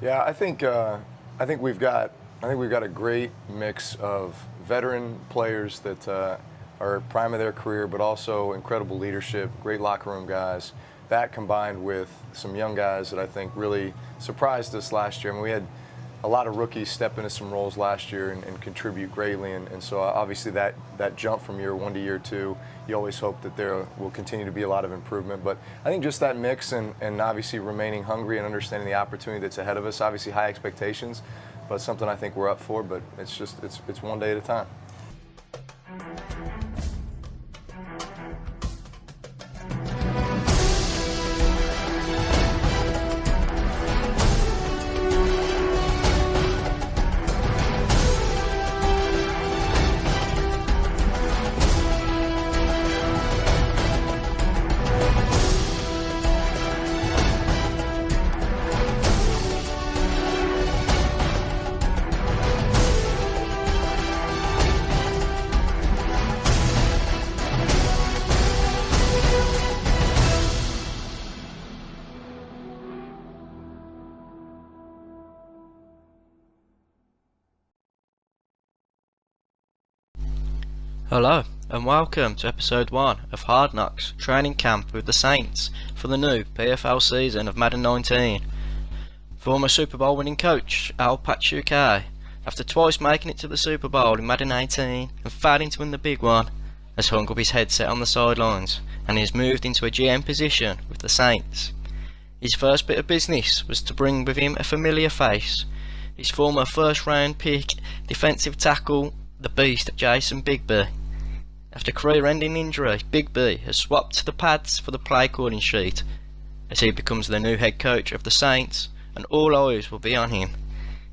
Yeah, I think we've got a great mix of veteran players that are prime of their career, but also incredible leadership, great locker room guys. That combined with some young guys that I think really surprised us last year. I mean, we had a lot of rookies step into some roles last year and contribute greatly, and so obviously that jump from year one to year two, you always hope that there will continue to be a lot of improvement. But I think just that mix and obviously remaining hungry and understanding the opportunity that's ahead of us, obviously high expectations, but something I think we're up for, but it's one day at a time. Hello, and welcome to episode 1 of Hard Knocks Training Camp with the Saints for the new PFL season of Madden 19. Former Super Bowl winning coach Al Pachuca, after twice making it to the Super Bowl in Madden 18 and failing to win the big one, has hung up his headset on the sidelines and has moved into a GM position with the Saints. His first bit of business was to bring with him a familiar face, his former first round pick defensive tackle, the beast Jason Bigby. After career-ending injury, Bigby has swapped the pads for the play calling sheet as he becomes the new head coach of the Saints, and all eyes will be on him.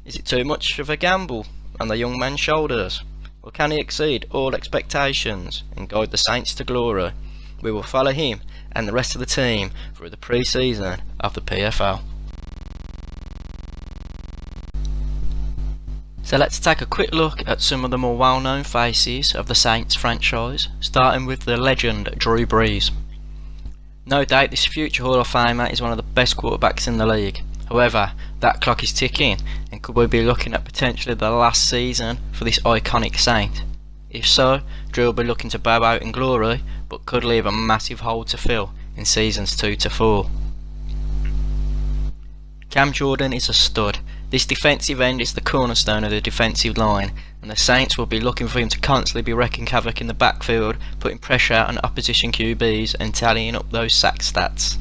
Is it too much of a gamble on the young man's shoulders, or can he exceed all expectations and guide the Saints to glory? We will follow him and the rest of the team through the pre-season of the PFL. So let's take a quick look at some of the more well-known faces of the Saints franchise, starting with the legend Drew Brees. No doubt this future Hall of Famer is one of the best quarterbacks in the league. However, that clock is ticking, and could we be looking at potentially the last season for this iconic Saint? If so, Drew will be looking to bow out in glory, but could leave a massive hole to fill in seasons 2 to 4. Cam Jordan is a stud. This defensive end is the cornerstone of the defensive line, and the Saints will be looking for him to constantly be wreaking havoc in the backfield, putting pressure on opposition QBs and tallying up those sack stats.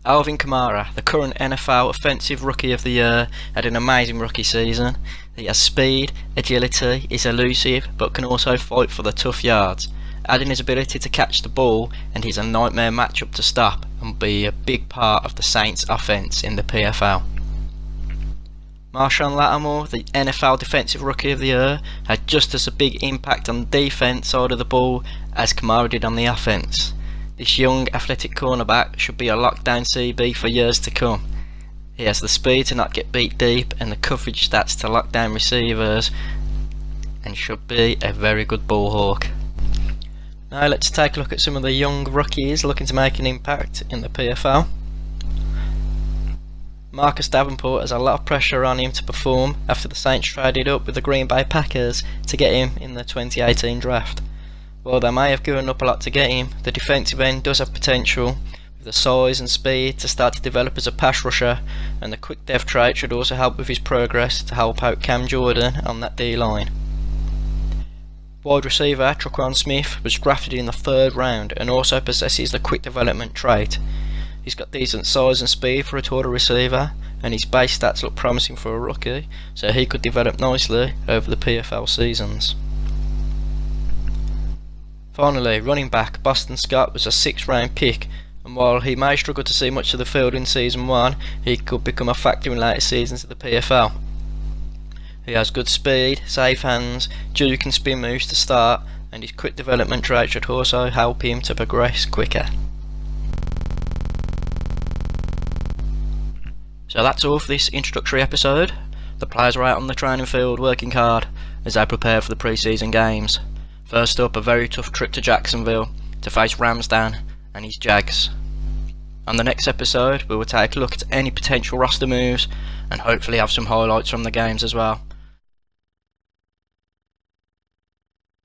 Alvin Kamara, the current NFL Offensive Rookie of the Year, had an amazing rookie season. He has speed, agility, is elusive, but can also fight for the tough yards. Adding his ability to catch the ball, and he's a nightmare matchup to stop and will be a big part of the Saints offense in the PFL. Marshawn Lattimore, the NFL Defensive Rookie of the Year, had just as a big impact on the defense side of the ball as Kamara did on the offense. This young athletic cornerback should be a lockdown CB for years to come. He has the speed to not get beat deep and the coverage stats to lock down receivers, and should be a very good ball hawk. Now let's take a look at some of the young rookies looking to make an impact in the PFL. Marcus Davenport has a lot of pressure on him to perform after the Saints traded up with the Green Bay Packers to get him in the 2018 draft. While they may have given up a lot to get him, the defensive end does have potential, with the size and speed to start to develop as a pass rusher, and the quick dev trait should also help with his progress to help out Cam Jordan on that D-line. Wide receiver Traquan Smith was drafted in the 3rd round and also possesses the quick development trait. He's got decent size and speed for a taller receiver, and his base stats look promising for a rookie, so he could develop nicely over the PFL seasons. Finally, running back Boston Scott was a 6th round pick, and while he may struggle to see much of the field in season 1, he could become a factor in later seasons of the PFL. He has good speed, safe hands, juke and spin moves to start, and his quick development trait should also help him to progress quicker. So that's all for this introductory episode. The players are out on the training field working hard as they prepare for the pre-season games. First up, a very tough trip to Jacksonville to face Ramsden and his Jags. On the next episode, we will take a look at any potential roster moves and hopefully have some highlights from the games as well.